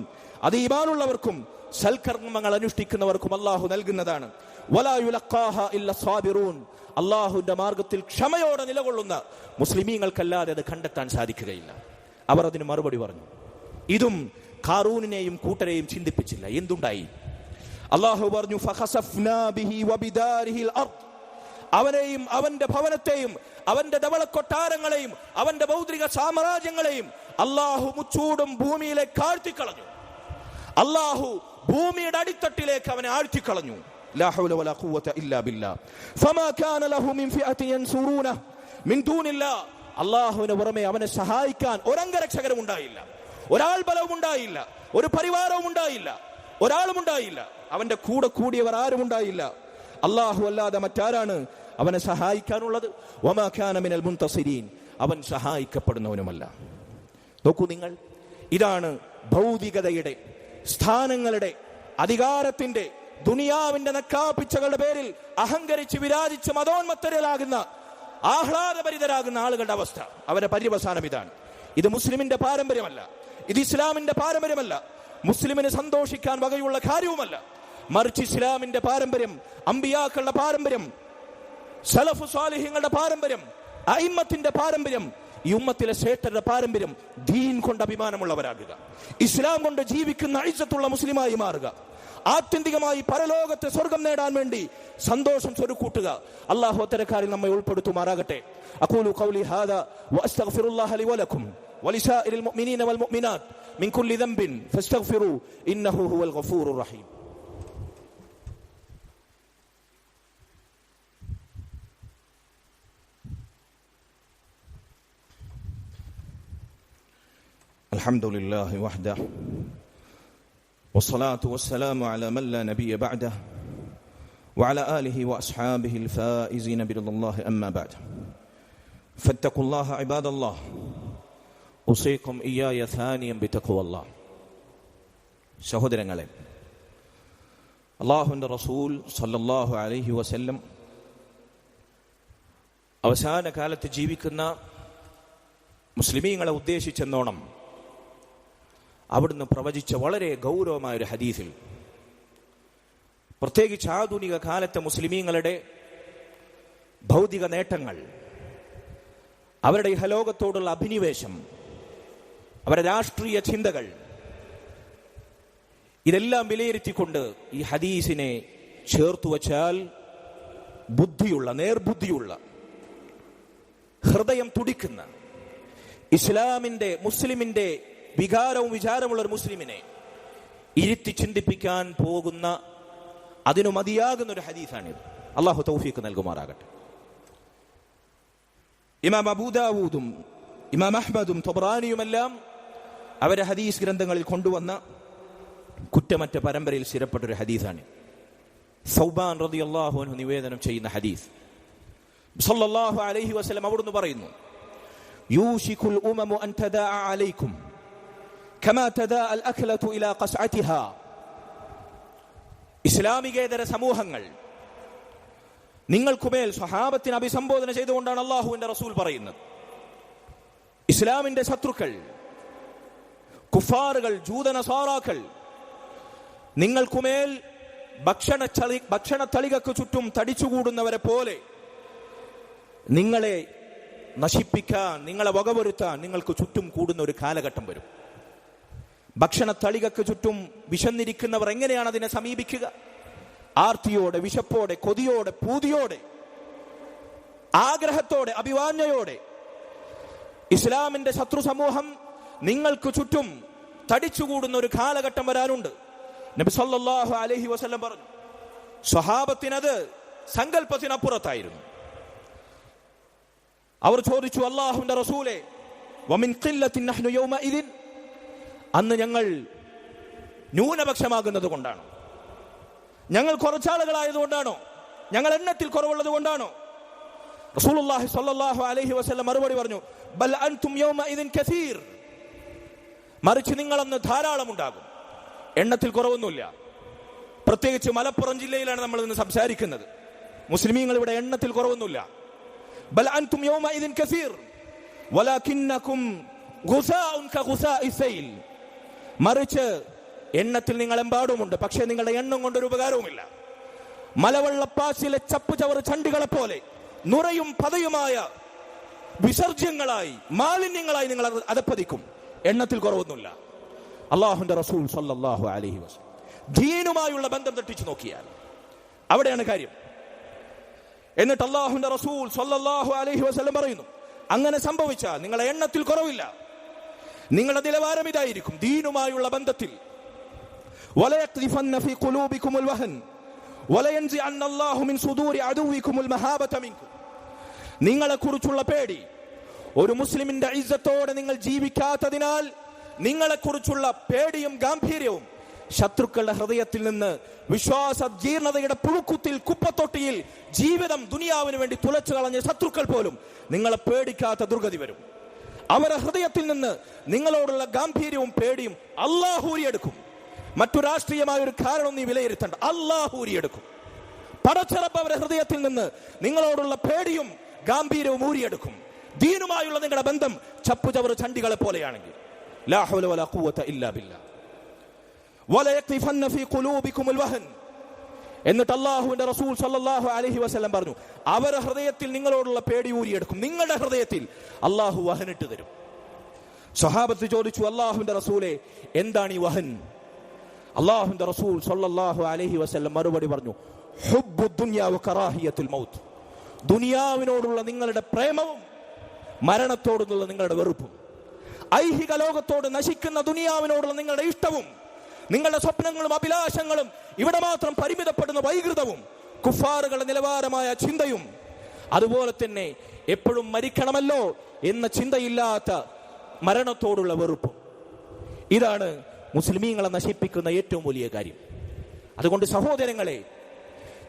അത് ഈമാനുള്ളവർക്കും സൽക്കർമ്മങ്ങൾ അനുഷ്ഠിക്കുന്നവർക്കും അല്ലാഹു നൽകുന്നതാണ്. വലാ യുലഖാഹാ ഇല്ല സ്വാബിറൂൻ. അല്ലാഹുവിന്റെ മാർഗത്തിൽ ക്ഷമയോടെ നിലകൊള്ളുന്ന മുസ്ലിമീങ്ങൾക്കല്ലാതെ അത് കണ്ടെത്താൻ സാധിക്കുകയില്ല. അവർ അതിന് മറുപടി പറഞ്ഞു. ഇതും ഖാറൂനിനെയും കൂട്ടരെയും ചിന്തിപ്പിച്ചില്ല. എന്തുണ്ടായി? അല്ലാഹു പറഞ്ഞു, ഫഖസഫ്നാ ബിഹി വബിദാരിഹിൽ അർദ്. അവനെയും അവന്റെ ഭവനത്തെയും അവന്റെ ധവളക്കൊട്ടാരങ്ങളെയും അവന്റെ ഭൗതിക സാമ്രാജ്യങ്ങളെയും അല്ലാഹു മുച്ചൂടും ഭൂമിയിലേക്ക് ആഴ്ത്തിക്കളഞ്ഞു. അല്ലാഹു ഭൂമിയുടെ അടിത്തട്ടിലേക്ക് അവനെ ആഴ്ത്തിക്കളഞ്ഞു. ലാ ഹൗല വലാ ഖുവത ഇല്ലാ ബില്ലാഹ്. ഫമാ കാന ലഹു മിൻ ഫിഅത്തിൻ യൻസുറൂനഹു മിൻ ദൂനില്ലാഹ്. അല്ലാഹുവിന് പുറമെ അവനെ സഹായിക്കാൻ ഒരംഗരക്ഷകരും ഉണ്ടായില്ല, ഒരാൾ ബലവും ഉണ്ടായില്ല, ഒരു പരിവാരവും ഉണ്ടായില്ല, ഒരാളും ഉണ്ടായില്ല, അവന്റെ കൂടെ കൂടിയവർ ആരും ഉണ്ടായില്ല. അല്ലാഹു അല്ലാതെ മറ്റാരാണ് അവനെ സഹായിക്കാനുള്ളത്? വമാ കാന മിനൽ മുൻതസിരീൻ. അവൻ സഹായിക്കപ്പെടുന്നവനുമല്ല. നോക്കൂ നിങ്ങൾ, ഇതാണ് ഭൗതികതയുടെ, സ്ഥാനങ്ങളുടെ, അധികാരത്തിന്റെ, ദുനിയാവിന്റെ നക്കാപ്പിച്ചകളുടെ പേരിൽ അഹങ്കരിച്ച് വിരാജിച്ച് മതോന്മത്തരാകുന്ന, ആഹ്ലാദഭരിതരാകുന്ന ആളുകളുടെ അവസ്ഥ. അവരുടെ പര്യവസാനം ഇതാണ്. ഇത് മുസ്ലിമിന്റെ പാരമ്പര്യമല്ല, ഇത് ഇസ്ലാമിന്റെ പാരമ്പര്യമല്ല, മുസ്ലിമിന് സന്തോഷിക്കാൻ വകയുള്ള കാര്യവുമല്ല. മറിച്ച് ഇസ്ലാമിന്റെ പാരമ്പര്യം, അമ്പിയാക്കളുടെ പാരമ്പര്യം, സലഫു സ്വാലിഹീങ്ങളുടെ പാരമ്പര്യം, അഇമ്മത്തിന്റെ പാരമ്പര്യം, ഈ ഉമ്മത്തിലെ ശ്രേഷ്ഠരുടെ പാരമ്പര്യം ദീൻ കൊണ്ട് അഭിമാനമുള്ളവരാകുക, ഇസ്ലാം കൊണ്ട് ജീവിക്കുന്ന ഇസ്സത്തുള്ള മുസ്ലിമായി മാറുക, ആത്യന്തികമായി പരലോകത്തെ സ്വർഗം നേടാൻ വേണ്ടി സന്തോഷം സ്വരുക്കൂട്ടുക. അല്ലാഹു അത്തരക്കാരിൽ നമ്മെ ഉൾപ്പെടുത്തുമാറാകട്ടെ. അഖൂലു ഖൗലി ഹാദാ വഅസ്തഗ്ഫിറുല്ലാഹ ലി വലക്കും വലിസാഇരിൽ മുഅ്മിനീന വൽ മുഅ്മിനാത്ത് മിൻ കുല്ലി ദംബിൻ ഫസ്തഗ്ഫിറൂ ഇന്നഹു ഹുവൽ ഗഫൂറുർ റഹീം. അൽഹംദുലില്ലാഹി വഹ്ദഹു വസ്സലാത്തു വസ്സലാമു അലാ മൻ ലാ നബിയ്യ ബഅദഹു വഅലാ ആലിഹി വഅസ്ഹാബിഹിൽ ഫായിസീന ബിറളില്ലാഹി അമ്മാ ബഅദ്. ഫത്തഖുല്ലാഹ ഇബാദല്ലാഹ് ഉസീകും ഇയ്യായ സാനിയം ബിതഖ്വല്ലാഹ്. സഹോദരങ്ങളെ, അല്ലാഹുവിന്റെ റസൂൽ സല്ലല്ലാഹു അലൈഹി വസല്ലം അവസാന കാലത്ത് ജീവിക്കുന്ന മുസ്ലിമീങ്ങളെ ഉദ്ദേശിച്ചെന്നോണം അവിടുന്ന് പ്രവചിച്ച വളരെ ഗൗരവമായൊരു ഹദീസിൽ, പ്രത്യേകിച്ച് ആധുനിക കാലത്തെ മുസ്ലിമീങ്ങളുടെ ഭൗതിക നേട്ടങ്ങൾ, അവരുടെ ഇഹലോകത്തോടുള്ള അഭിനിവേശം, അവരുടെ രാഷ്ട്രീയ ചിന്തകൾ, ഇതെല്ലാം വിലയിരുത്തിക്കൊണ്ട് ഈ ഹദീസിനെ ചേർത്തു വച്ചാൽ ബുദ്ധിയുള്ള, നേർബുദ്ധിയുള്ള, ഹൃദയം തുടിക്കുന്ന, ഇസ്ലാമിന്റെ, മുസ്ലിമിന്റെ വികാരവും വിചാരമുള്ള ഒരു മുസ്ലിമിനെ ഇരുത്തി ചിന്തിപ്പിക്കാൻ പോകുന്ന, അതിനു മതിയാകുന്ന ഒരു ഹദീസാണിത്. അള്ളാഹു തൗഫീഖ് നൽകുമാറാകട്ടെ. ഇമാം അബൂദാവൂദും ഇമാം അഹ്മദും തൊബ്രാനിയുമെല്ലാം അവരുടെ ഹദീസ് ഗ്രന്ഥങ്ങളിൽ കൊണ്ടുവന്ന കുറ്റമറ്റ പരമ്പരയിൽ സ്ഥിരപ്പെട്ടൊരു ഹദീസാണ്. സൗബാൻ റളിയല്ലാഹു അൻഹു നിവേദനം ചെയ്യുന്ന ഹദീസ്. സല്ലല്ലാഹു അലൈഹി വസല്ലം അവിടുന്ന് പറയുന്നു, യൂശികുൽ ഉമമു അൻ തദാഅ അലൈക്കും കമാ തദാഅ അൽ അഖ്ലതു ഇലാ ഖസ്അതിഹാ. ഇസ്ലാമികേതര സമൂഹങ്ങൾ നിങ്ങൾക്കുമേൽ, സ്വഹാബത്തിനെ അഭിസംബോധന ചെയ്തുകൊണ്ടാണ് അല്ലാഹുവിന്റെ റസൂൽ പറയുന്നത്, ഇസ്ലാമിന്റെ ശത്രുക്കൾ, കുഫാറുകൾ, ജൂതനസാറാക്കൾ നിങ്ങൾക്കുമേൽ ഭക്ഷണത്തളികക്ക് ചുറ്റും തടിച്ചുകൂടുന്നവരെ പോലെ നിങ്ങളെ നശിപ്പിക്കാൻ, നിങ്ങളെ വകവരുത്താൻ നിങ്ങൾക്ക് ചുറ്റും കൂടുന്ന ഒരു കാലഘട്ടം വരും. ഭക്ഷണത്തളികക്ക് ചുറ്റും വിശന്നിരിക്കുന്നവർ എങ്ങനെയാണ് അതിനെ സമീപിക്കുക? ആർത്തിയോടെ, വിശപ്പോടെ, കൊതിയോടെ, പൂതിയോടെ, ആഗ്രഹത്തോടെ, അഭിവാഞ്ഛയോടെ. ഇസ്ലാമിന്റെ ശത്രു സമൂഹം നിങ്ങൾക്ക് ചുറ്റും തടിച്ചുകൂടുന്ന ഒരു കാലഘട്ടം വരാനുണ്ട്. നബി സല്ലല്ലാഹു അലൈഹി വസല്ലം പറഞ്ഞു, സ്വഹാബത്തിനത് സങ്കല്പത്തിനപ്പുറത്തായിരുന്നു. അവർ ചോദിച്ചു, അല്ലാഹുവിന്റെ റസൂലേ, വമിൻ ഖില്ലത്തിൻ നഹ്നു യൗമഇദിൻ, അന്ന് ഞങ്ങൾ ന്യൂനപക്ഷമാകുന്നത് കൊണ്ടാണോ? ഞങ്ങൾ കുറച്ചാളുകളായതുകൊണ്ടാണോ? ഞങ്ങൾ എണ്ണത്തിൽ കുറവുള്ളത് കൊണ്ടാണോ? റസൂലുള്ളാഹി സ്വല്ലല്ലാഹു അലൈഹി വസല്ലം മറുപടി പറഞ്ഞു, ബൽ അൻതും യൗമഇദിൻ കസീർ, മറിച്ച് നിങ്ങളന്ന് ധാരാളം ഉണ്ടാകും, എണ്ണത്തിൽ കുറവൊന്നുമില്ല. പ്രത്യേകിച്ച് മലപ്പുറം ജില്ലയിലാണ് നമ്മൾ ഇന്ന് സംസാരിക്കുന്നത്. മുസ്ലിമീങ്ങൾ ഇവിടെ എണ്ണത്തിൽ കുറവൊന്നുമില്ല. ബൽ അൻതും യൗമഇദിൻ കസീർ വലാകിന്നകും ഗുസാഉൻ കഗുസാഇ സൈൽ, മറിച്ച് എണ്ണത്തിൽ നിങ്ങൾ എമ്പാടുമുണ്ട്, പക്ഷേ നിങ്ങളുടെ എണ്ണം കൊണ്ടൊരു ഉപകാരവുമില്ല. മലവെള്ളപ്പാച്ചിലെ ചപ്പു ചവറ് ചണ്ടികളെ പോലെ നുറയും പതയുമായ വിസർജ്യങ്ങളായി, മാലിന്യങ്ങളായി നിങ്ങൾ അധപ്പതിക്കും. എണ്ണത്തിൽ കുറവൊന്നുമില്ല. അല്ലാഹുവിന്റെ റസൂൽ സല്ലല്ലാഹു അലൈഹി വസല്ലം ദീനുമായുള്ള ബന്ധം തെറ്റിച്ചു നോക്കിയാൽ അവിടെയാണ് കാര്യം. എന്നിട്ട് അല്ലാഹുവിന്റെ റസൂൽ സല്ലല്ലാഹു അലൈഹി വസല്ലം പറയുന്നു, അങ്ങനെ സംഭവിച്ചാൽ നിങ്ങളുടെ എണ്ണത്തിൽ കുറവില്ല, നിങ്ങളുടെ നിലവാരം ഇതായിരിക്കും ദീനുമായുള്ള ബന്ധത്തിൽ. വലയഖ്ദിഫന്ന ഫീ ഖുലൂബികുമുൽ വഹൻ വലയൻസിഅന്ന അല്ലാഹു മിൻ സുദൂരി അദുവികുമുൽ മഹാബത മിൻകും. നിങ്ങളെക്കുറിച്ചുള്ള പേടി, ഒരു മുസ്ലിമിന്റെ ഇസ്സത്തോടെ നിങ്ങൾ ജീവിക്കാത്തതിനാൽ നിങ്ങളെക്കുറിച്ചുള്ള പേടിയും ഗാംഭീര്യവും ശത്രുക്കളുടെ ഹൃദയത്തിൽ നിന്ന്, വിശ്വാസ ജീർണതയുടെ പുഴുക്കുത്തിൽ, കുപ്പത്തൊട്ടിയിൽ ജീവിതം ദുനിയാവിന് വേണ്ടി തുലച്ചു കളഞ്ഞ ശത്രുക്കൾ പോലും നിങ്ങളെ പേടിക്കാത്ത ദുർഗതി വരും. അവരുടെ ഹൃദയത്തിൽ നിന്ന് നിങ്ങളോടുള്ള ഗാംഭീര്യവും പേടിയും അല്ലാഹു ഊരിയെടുക്കും. മറ്റു രാഷ്ട്രീയമായ ഒരു കാരണം നീ വിലയിരുത്തേണ്ട, അല്ലാഹു ഊരിയെടുക്കും. പടച്ചറപ്പ് അവരുടെ ഹൃദയത്തിൽ നിന്ന് നിങ്ങളോടുള്ള പേടിയും ഗാംഭീര്യവും ഊരിയെടുക്കും. ദീനുമായുള്ള നിങ്ങളുടെ ബന്ധം ചപ്പുചവറ് ചണ്ടികളെ പോലെയാണെങ്കിൽ. ലാ ഹൗല വലാ ഖുവത ഇല്ലാ ബില്ലാഹ്. വലയഖ്ദിഫന്ന ഫീ ഖുലൂബികുമുൽ വഹൻ. എന്നിട്ട് അല്ലാഹുവിന്റെ റസൂൽ സല്ലല്ലാഹു അലൈഹി വസല്ലം പറഞ്ഞു, അവരുടെ ഹൃദയത്തിൽ നിങ്ങളോടുള്ള പേടി ഊരിയെടുക്കും. നിങ്ങളുടെ ഹൃദയത്തിൽ അല്ലാഹു വഹനിട്ട് തരും. സ്വഹാബത്ത് ചോദിച്ചു, അല്ലാഹുവിന്റെ റസൂലേ, എന്താണ് ഈ വഹൻ? അല്ലാഹുവിന്റെ റസൂൽ സല്ലല്ലാഹു അലൈഹി വസല്ലം മറുപടി പറഞ്ഞു, ഹുബ്ബു ദുനിയാ വ കറാഹിയത്തുൽ മൗത്ത്. ദുനിയാവിനോടുള്ള നിങ്ങളുടെ പ്രേമവും മരണത്തോടുള്ള നിങ്ങളുടെ വെറുപ്പും, ഐഹിക ലോകത്തോട് നശിക്കുന്ന ദുനിയാവിനോടുള്ള നിങ്ങളുടെ ഇഷ്ടവും, നിങ്ങളുടെ സ്വപ്നങ്ങളും അഭിലാഷങ്ങളും ഇവിടെ മാത്രം പരിമിതപ്പെടുന്ന വൈകൃതവും, കുഫാറുകളുടെ നിലവാരമായ ചിന്തയും, അതുപോലെ തന്നെ എപ്പോഴും മരിക്കണമല്ലോ എന്ന ചിന്തയില്ലാത്ത മരണത്തോടുള്ള വെറുപ്പും, ഇതാണ് മുസ്ലിമീങ്ങളെ നശിപ്പിക്കുന്ന ഏറ്റവും വലിയ കാര്യം. അതുകൊണ്ട് സഹോദരങ്ങളെ,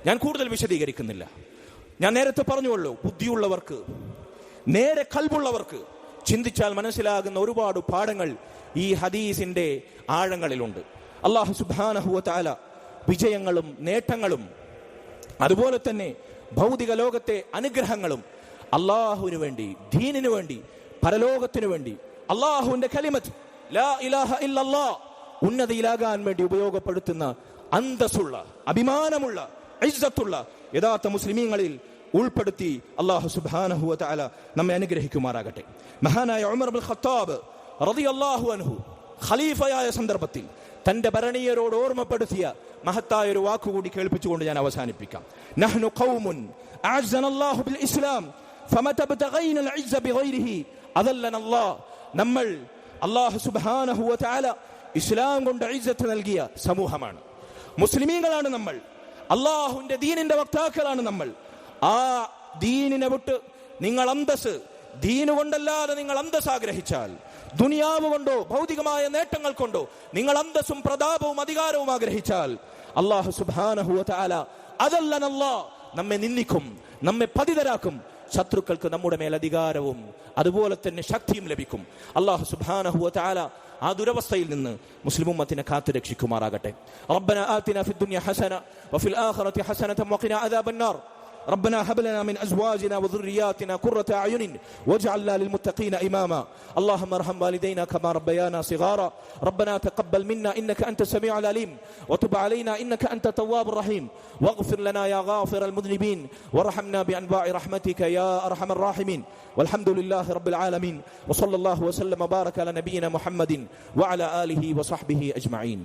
ഞാൻ കൂടുതൽ വിശദീകരിക്കുന്നില്ല. ഞാൻ നേരത്തെ പറഞ്ഞുള്ളൂ, ബുദ്ധിയുള്ളവർക്ക്, നേരെ കൽബുള്ളവർക്ക് ചിന്തിച്ചാൽ മനസ്സിലാകുന്ന ഒരുപാട് പാഠങ്ങൾ ഈ ഹദീസിന്റെ ആഴങ്ങളിലുണ്ട്. അല്ലാഹു സുബ്ഹാനഹു വ തആല വിജയങ്ങളും നേട്ടങ്ങളും അതുപോലെ തന്നെ ഭൗതിക ലോകത്തെ അനുഗ്രഹങ്ങളും അല്ലാഹുവിന് വേണ്ടി, ദീനിനു വേണ്ടി, പരലോകത്തിനു വേണ്ടി, അല്ലാഹുവിന്റെ കലിമത്ത് ലാ ഇലാഹ ഇല്ലല്ലാഹ് ഉന്നതിയിലാകാൻ വേണ്ടി ഉപയോഗപ്പെടുത്തുന്ന അന്തസ്സുള്ള, അഭിമാനമുള്ള, ഇസ്സത്തുള്ള യഥാർത്ഥ മുസ്ലിമീങ്ങളിൽ ഉൾപ്പെടുത്തി അല്ലാഹു സുബ്ഹാനഹു വ തആല നമ്മെ അനുഗ്രഹിക്കുമാറാകട്ടെ. മഹാനായ ഉമർ ഇബ്നുൽ ഖത്താബ് റളിയല്ലാഹു അൻഹു ഖലീഫയായ സന്ദർഭത്തിൽ തന്റെ ഭരണീയരോട് ഓർമ്മപ്പെടുത്തിയ മഹത്തായ ഒരു വാക്കുകൂടി കേൾപ്പിച്ചുകൊണ്ട് ഞാൻ അവസാനിപ്പിക്കാം. നഹ്നു ഖൗമുൻ അഅസ്സനല്ലാഹു ബിൽ ഇസ്ലാം ഫമതബ്തഗൈന അൽ ഇസ്സ ബിഗൈരിഹി അദല്ലനല്ലാഹ്. നമ്മൾ അല്ലാഹു സുബ്ഹാനഹു വ തആല ഇസ്ലാം കൊണ്ട് ഇസ്സത്ത് നൽകിയ സമൂഹമാണ്, മുസ്ലിമീങ്ങളാണ് നമ്മൾ, അല്ലാഹുവിന്റെ ദീനിന്റെ വക്താക്കളാണ് നമ്മൾ. ആ ദീനിനെ വിട്ട് നിങ്ങൾ അന്തസ്, ദീന് കൊണ്ടല്ലാതെ നിങ്ങൾ അന്തസ് ആഗ്രഹിച്ചാൽ, ദുനിയാവ് കൊണ്ടോ ഭൗതികമായ നേട്ടങ്ങൾ കൊണ്ടോ നിങ്ങൾ അന്തസ്സും പ്രതാപവും അധികാരവും ആഗ്രഹിച്ചാൽ, അല്ലാഹു സുബ്ഹാനഹു വ തആല അദല്ലനല്ലാഹ്, നമ്മെ നിന്ദിക്കും, നമ്മെ പതിതരാക്കും. ശത്രുക്കൾക്ക് നമ്മുടെ മേൽ അധികാരവും അതുപോലെ തന്നെ ശക്തിയും ലഭിക്കും. അല്ലാഹു സുബ്ഹാനഹു വ തആല ആ ദുരവസ്ഥയിൽ നിന്ന് മുസ്ലിം ഉമ്മത്തിനെ കാത്തു രക്ഷിക്കുമാറാകട്ടെ. റബ്ബനാ ആതിനാ ഫിദ്ദുനിയ ഹസന വഫിൽ ആഖിറതി ഹസനത വഖിനാ അദാബന്നാർ. ربنا هب لنا من ازواجنا وذرياتنا قرة اعين واجعلنا للمتقين اماما. اللهم ارحم والدينا كما ربيانا صغارا. ربنا تقبل منا انك انت السميع العليم وتب علينا انك انت التواب الرحيم واغفر لنا يا غافر المذنبين وارحمنا بانواع رحمتك يا ارحم الراحمين. والحمد لله رب العالمين وصلى الله وسلم وبارك على نبينا محمد وعلى اله وصحبه اجمعين.